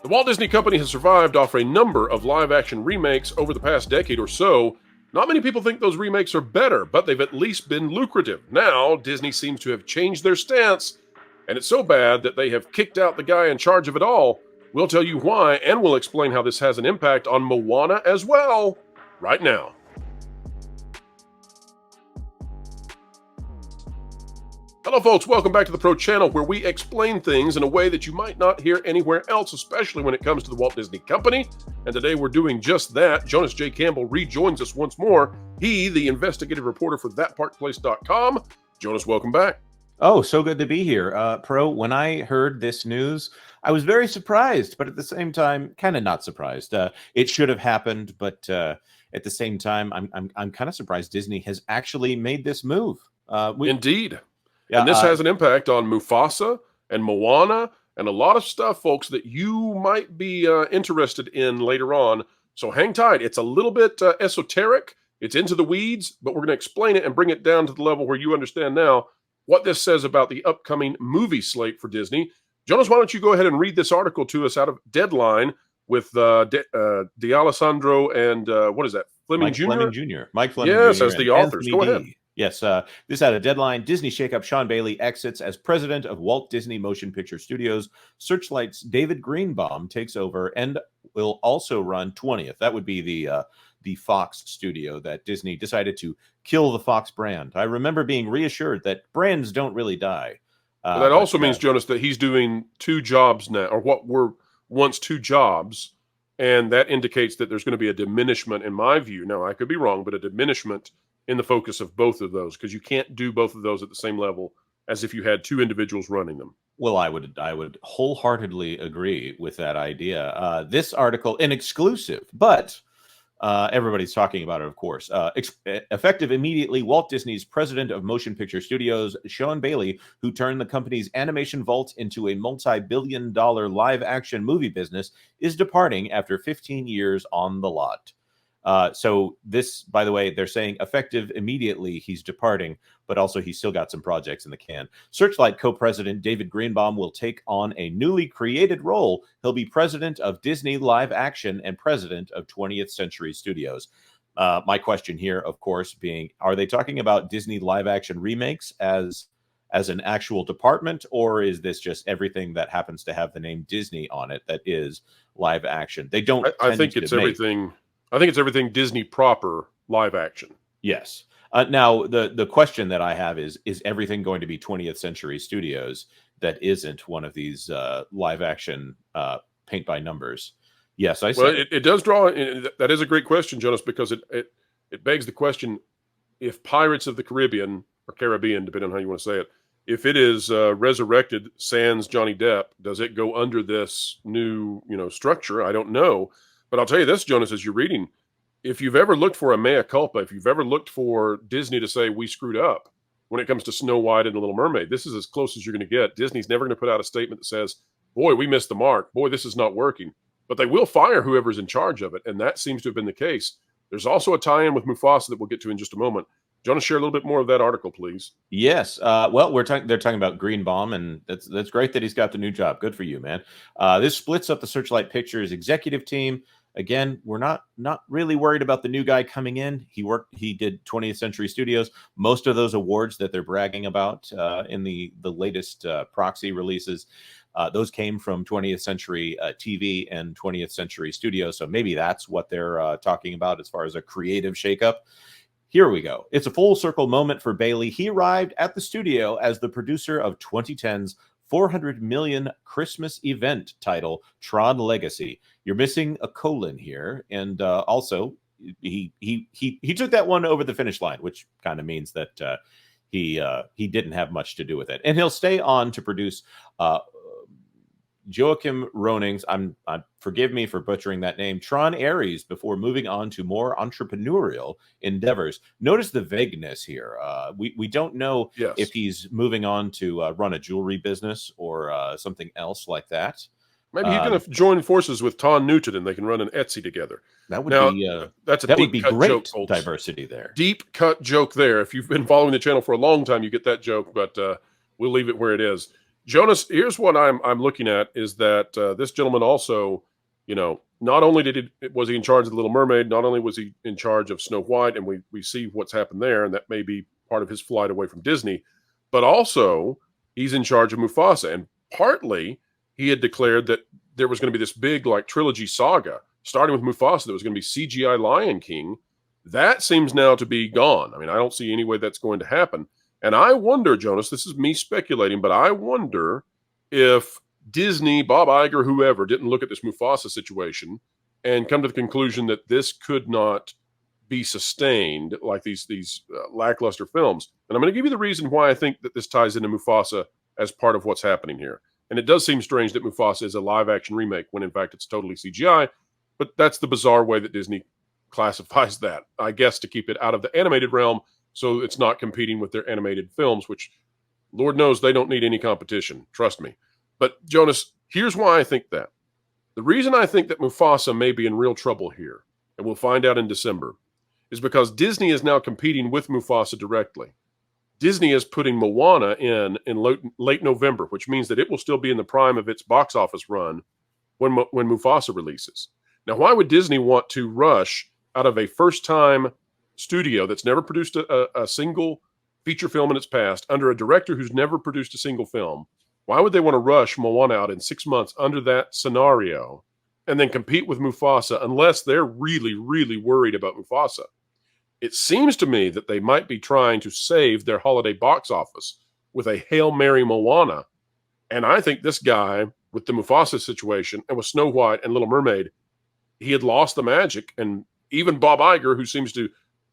The Walt Disney Company has survived off a number of live-action remakes over the past decade or so. Not many people think those remakes are better, but they've at least been lucrative. Now, Disney seems to have changed their stance, and it's so bad that they have kicked out the guy in charge of it all. We'll tell you why, and we'll explain how this has an impact on Moana as well, right now. Hello folks, welcome back to the Pro Channel, where we explain things in a way that you might not hear anywhere else, especially when it comes to the Walt Disney Company. And today we're doing just that. Jonas J. Campbell rejoins us once more. He, the investigative reporter for ThatParkPlace.com. Jonas, welcome back. Oh, so good to be here. Pro, when I heard this news, I was very surprised, but at the same time, kind of not surprised. It should have happened, but at the same time, I'm kind of surprised Disney has actually made this move. Indeed. Yeah, and this has an impact on Mufasa and Moana and a lot of stuff, folks, that you might be interested in later on. So hang tight. It's a little bit esoteric. It's into the weeds, but we're going to explain it and bring it down to the level where you understand now what this says about the upcoming movie slate for Disney. Jonas, why don't you go ahead and read this article to us out of Deadline with D'Alessandro and what is that? Fleming Jr.? Fleming Jr. Mike Fleming Jr. Jr. As the authors. Go ahead. Yes, this out of Deadline. Disney Shakeup. Sean Bailey exits as president of Walt Disney Motion Picture Studios. Searchlight's David Greenbaum takes over and will also run 20th. That would be the Fox studio that Disney decided to kill the Fox brand. I remember being reassured that brands don't really die. That also means, Jonas, that he's doing two jobs now, or what were once two jobs, and that indicates that there's going to be a diminishment, in my view. Now, I could be wrong, but a diminishment in the focus of both of those, because you can't do both of those at the same level as if you had two individuals running them. Well, I would wholeheartedly agree with that idea. This article, an exclusive, but everybody's talking about it, of course. Effective immediately, Walt Disney's president of Motion Picture Studios, Sean Bailey, who turned the company's animation vault into a multi-billion-dollar live-action movie business, is departing after 15 years on the lot. So this, by the way, they're saying effective immediately, he's departing, but also he's still got some projects in the can. Searchlight co-president David Greenbaum will take on a newly created role. He'll be president of Disney Live Action and president of 20th Century Studios. My question here, of course, being, are they talking about Disney Live Action remakes as an actual department, or is this just everything that happens to have the name Disney on it that is live action? They don't. I think it's everything. I think it's everything Disney proper live action. Yes. Now, the question that I have is everything going to be 20th Century Studios that isn't one of these live action paint by numbers? Yes, I Well, it does draw. That is a great question, Jonas, because it begs the question: if Pirates of the Caribbean or Caribbean, depending on how you want to say it, if it is resurrected sans Johnny Depp, does it go under this new structure? I don't know. But I'll tell you this, Jonas, as you're reading, if you've ever looked for a mea culpa, if you've ever looked for Disney to say we screwed up when it comes to Snow White and the Little Mermaid, this is as close as you're going to get. Disney's never going to put out a statement that says, boy, we missed the mark. Boy, this is not working. But they will fire whoever's in charge of it, and that seems to have been the case. There's also a tie-in with Mufasa that we'll get to in just a moment. Jonas, share a little bit more of that article, please. Yes. Well, they're talking about Greenbaum, and that's great that he's got the new job. Good for you, man. This splits up the Searchlight Pictures executive team. Again, we're not really worried about the new guy coming in. He did 20th Century Studios. Most of those awards that they're bragging about in the latest proxy releases, those came from 20th Century TV and 20th Century Studios. So maybe that's what they're talking about as far as a creative shakeup. Here we go. It's a full circle moment for Bailey. He arrived at the studio as the producer of 2010's $400 million Christmas event title, Tron Legacy. You're missing a colon here. And also, he took that one over the finish line, which kind of means that he didn't have much to do with it. And he'll stay on to produce Joachim Roning's, forgive me for butchering that name, Tron Ares, before moving on to more entrepreneurial endeavors. Notice the vagueness here. We don't know if he's moving on to run a jewelry business or something else like that. Maybe he's going to join forces with Ton Newton and they can run an Etsy together. That would be great joke, diversity there. Deep cut joke there. If you've been following the channel for a long time, you get that joke, but we'll leave it where it is. Jonas, here's what I'm looking at is that this gentleman also, not only was he in charge of the Little Mermaid, not only was he in charge of Snow White, and we see what's happened there, and that may be part of his flight away from Disney, but also he's in charge of Mufasa, and partly he had declared that there was going to be this big like trilogy saga starting with Mufasa that was going to be CGI Lion King. That seems now to be gone. I mean, I don't see any way that's going to happen. And I wonder, Jonas, this is me speculating, but I wonder if Disney, Bob Iger, whoever, didn't look at this Mufasa situation and come to the conclusion that this could not be sustained like these lackluster films. And I'm going to give you the reason why I think that this ties into Mufasa as part of what's happening here. And it does seem strange that Mufasa is a live-action remake when, in fact, it's totally CGI. But that's the bizarre way that Disney classifies that, I guess, to keep it out of the animated realm so it's not competing with their animated films, which, Lord knows, they don't need any competition. Trust me. But, Jonas, here's why I think that. The reason I think that Mufasa may be in real trouble here, and we'll find out in December, is because Disney is now competing with Mufasa directly. Disney is putting Moana in late November, which means that it will still be in the prime of its box office run when Mufasa releases. Now, why would Disney want to rush out of a first-time studio that's never produced a single feature film in its past, under a director who's never produced a single film? Why would they want to rush Moana out in 6 months under that scenario and then compete with Mufasa unless they're really, really worried about Mufasa? It seems to me that they might be trying to save their holiday box office with a Hail Mary Moana. And I think this guy, with the Mufasa situation and with Snow White and Little Mermaid, he had lost the magic. And even Bob Iger, who seems to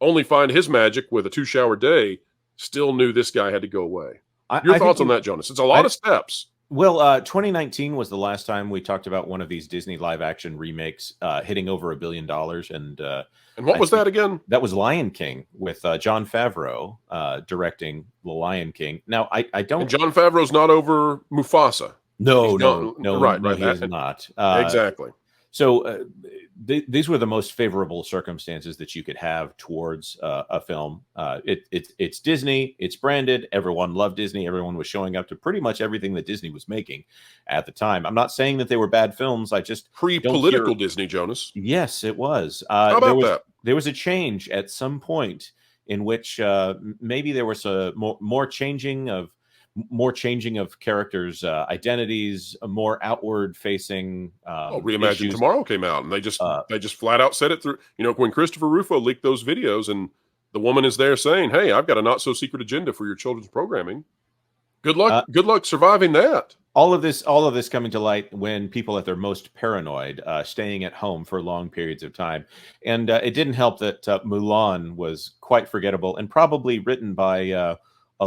only find his magic with a 2-shower day, still knew this guy had to go away. Your thoughts on that, Jonas? It's a lot of steps. Well, 2019 was the last time we talked about one of these Disney live-action remakes hitting over $1 billion. And what was that again? That was Lion King with Jon Favreau directing The Lion King. Now, I don't... And Jon Favreau's not over Mufasa. No, right, he is not. Exactly. So these were the most favorable circumstances that you could have towards a film. It's Disney. It's branded. Everyone loved Disney. Everyone was showing up to pretty much everything that Disney was making at the time. I'm not saying that they were bad films. I just pre-political Disney, Jonas. Yes, it was. How about that? There was a change at some point in which maybe there was a more changing of characters' identities, a more outward-facing. Reimagine issues. Tomorrow came out, and they just flat out said it through. When Christopher Rufo leaked those videos, and the woman is there saying, "Hey, I've got a not so secret agenda for your children's programming." Good luck. Good luck surviving that. All of this coming to light when people at their most paranoid, staying at home for long periods of time, and it didn't help that Mulan was quite forgettable and probably written by a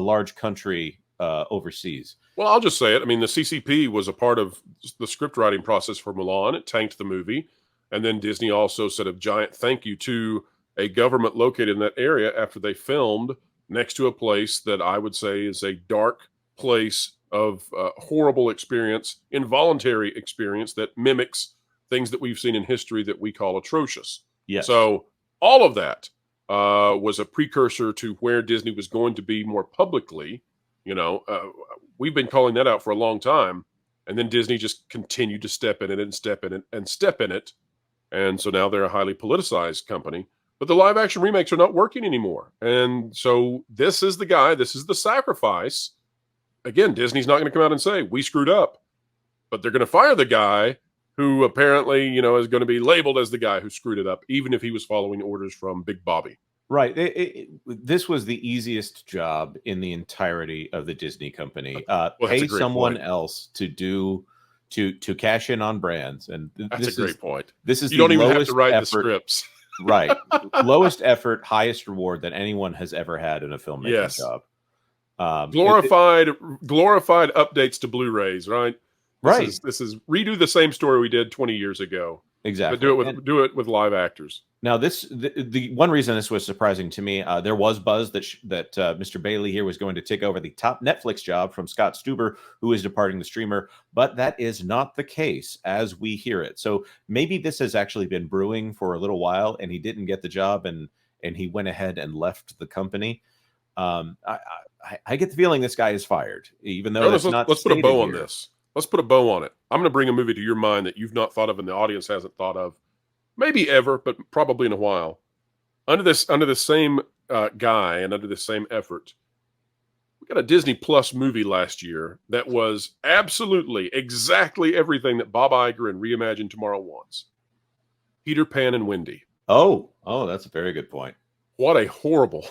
large country overseas. Well, I'll just say it. I mean, the CCP was a part of the script writing process for Mulan. It tanked the movie. And then Disney also said a giant thank you to a government located in that area after they filmed next to a place that I would say is a dark place of horrible experience, involuntary experience that mimics things that we've seen in history that we call atrocious. Yes. So all of that was a precursor to where Disney was going to be more publicly. We've been calling that out for a long time, and then Disney just continued to step in it and step in it and step in it. And so now they're a highly politicized company, but the live action remakes are not working anymore. And so this is the guy, this is the sacrifice. Again, Disney's not going to come out and say, we screwed up, but they're going to fire the guy who apparently, is going to be labeled as the guy who screwed it up, even if he was following orders from Big Bobby. Right. This was the easiest job in the entirety of the Disney company. Pay someone else to cash in on brands. And that's a great point. This is you don't even have to write the scripts. Right. Lowest effort, highest reward that anyone has ever had in a filmmaking job. Glorified updates to Blu-rays, right? This is redo the same story we did 20 years ago. Exactly. But do it with live actors. Now, the one reason this was surprising to me, there was buzz that Mr. Bailey here was going to take over the top Netflix job from Scott Stuber, who is departing the streamer, but that is not the case as we hear it. So maybe this has actually been brewing for a little while, and he didn't get the job, and he went ahead and left the company. I get the feeling this guy is fired, even though Jonas, that's not let's put a stated bow on here. this. Let's put a bow on it. I'm going to bring a movie to your mind that you've not thought of and the audience hasn't thought of, maybe ever, but probably in a while. Under this same guy and under this same effort, we got a Disney Plus movie last year that was absolutely exactly everything that Bob Iger and Reimagine Tomorrow wants. Peter Pan and Wendy. Oh, that's a very good point. What a horrible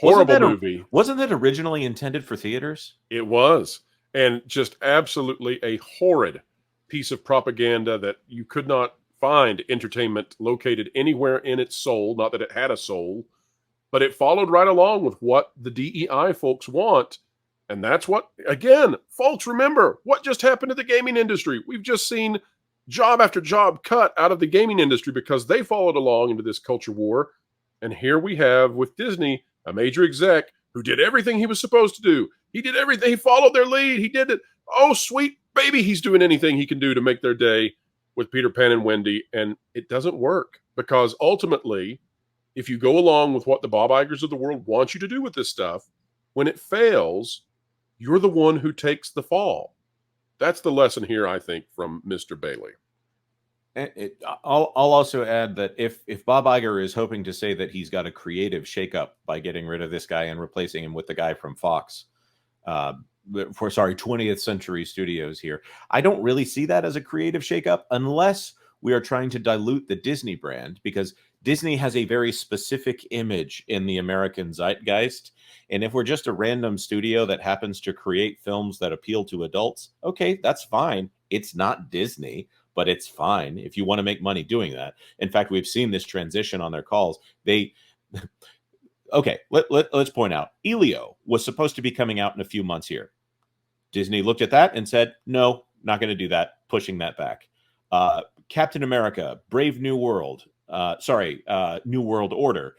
movie. Wasn't that originally intended for theaters? It was. And just absolutely a horrid piece of propaganda that you could not find entertainment located anywhere in its soul. Not that it had a soul, but it followed right along with what the DEI folks want. And that's what, again, folks, remember what just happened to the gaming industry. We've just seen job after job cut out of the gaming industry because they followed along into this culture war. And here we have with Disney, a major exec who did everything he was supposed to do. He did everything. He followed their lead. He did it. Oh, sweet baby. He's doing anything he can do to make their day with Peter Pan and Wendy. And it doesn't work because ultimately, if you go along with what the Bob Igers of the world want you to do with this stuff, when it fails, you're the one who takes the fall. That's the lesson here, I think, from Mr. Bailey. I'll also add that if Bob Iger is hoping to say that he's got a creative shakeup by getting rid of this guy and replacing him with the guy from Fox, 20th Century Studios here, I don't really see that as a creative shakeup unless we are trying to dilute the Disney brand, because Disney has a very specific image in the American zeitgeist. And if we're just a random studio that happens to create films that appeal to adults, okay, that's fine. It's not Disney, but it's fine if you want to make money doing that. In fact, we've seen this transition on their calls. Let's point out, Elio was supposed to be coming out in a few months here. Disney looked at that and said, no, not going to do that, pushing that back. Captain America, Brave New World, New World Order.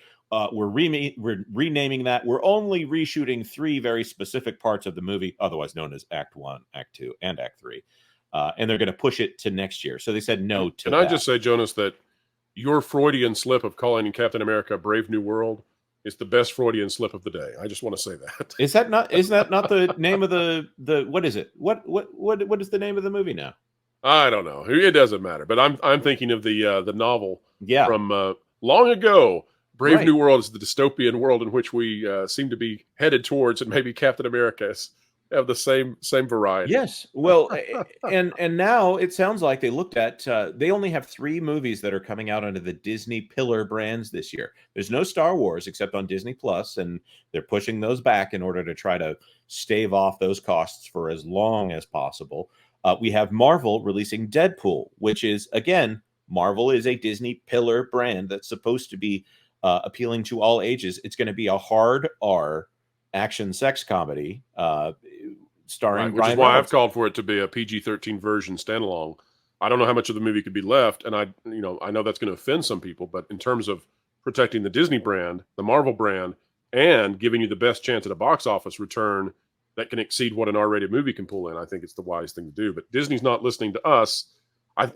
We're renaming that. We're only reshooting 3 very specific parts of the movie, otherwise known as Act 1, Act 2, and Act 3. And they're going to push it to next year. So they said no to that. Can I just say, Jonas, that your Freudian slip of calling Captain America Brave New World is the best Freudian slip of the day. I just want to say that. Isn't that not the name of the what is it? What is the name of the movie now? I don't know. It doesn't matter. But I'm thinking of the novel from long ago. Brave New World is the dystopian world in which we seem to be headed towards, and maybe Captain America have the same variety. Yes. Well, and now it sounds like they looked at, they only have 3 movies that are coming out under the Disney pillar brands this year. There's no Star Wars except on Disney Plus, and they're pushing those back in order to try to stave off those costs for as long as possible. We have Marvel releasing Deadpool, which is, again, Marvel is a Disney pillar brand that's supposed to be appealing to all ages. It's going to be a hard R action sex comedy starring which Ryan is why Reynolds. I've called for it to be a PG-13 version standalone. I don't know how much of the movie could be left, and I know that's going to offend some people, but in terms of protecting the Disney brand, the Marvel brand, and giving you the best chance at a box office return that can exceed what an R-rated movie can pull in, I think it's the wise thing to do. But Disney's not listening to us.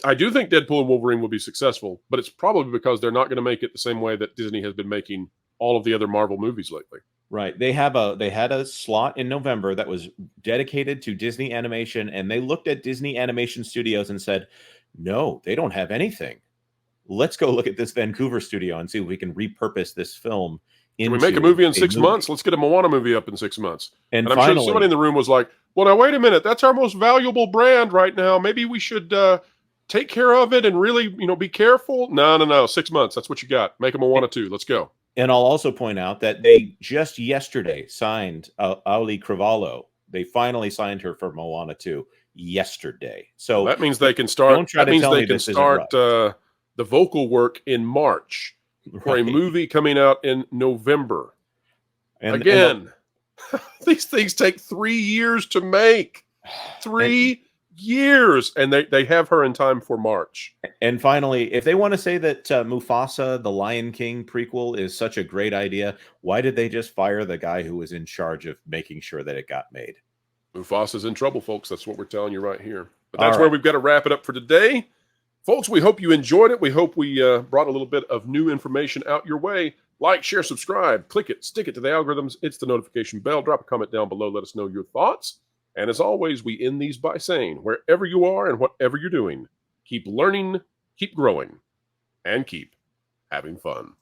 I do think Deadpool and Wolverine will be successful, but it's probably because they're not going to make it the same way that Disney has been making all of the other Marvel movies lately. Right. They had a slot in November that was dedicated to Disney animation, and they looked at Disney Animation Studios and said, no, they don't have anything. Let's go look at this Vancouver studio and see if we can repurpose this film. Can we make a movie in 6 months? Let's get a Moana movie up in 6 months. And I'm sure somebody in the room was like, well, now wait a minute. That's our most valuable brand right now. Maybe we should take care of it and really, be careful. No. 6 months. That's what you got. Make a Moana 2. Let's go. And I'll also point out that they just yesterday signed Auli Cravalho. They finally signed her for Moana 2 yesterday. So that means they can start. That means they can start the vocal work in March for a movie coming out in November. And again, these things take 3 years to make. 3 years, and they have her in time for March. And finally, if they want to say that Mufasa, the Lion King prequel, is such a great idea, why did they just fire the guy who was in charge of making sure that it got made? Mufasa's in trouble, folks. That's what we're telling you right here. But that's where we've got to wrap it up for today. Folks, we hope you enjoyed it. We hope we brought a little bit of new information out your way. Like, share, subscribe, click it, stick it to the algorithms. It's the notification bell. Drop a comment down below. Let us know your thoughts. And as always, we end these by saying, wherever you are and whatever you're doing, keep learning, keep growing, and keep having fun.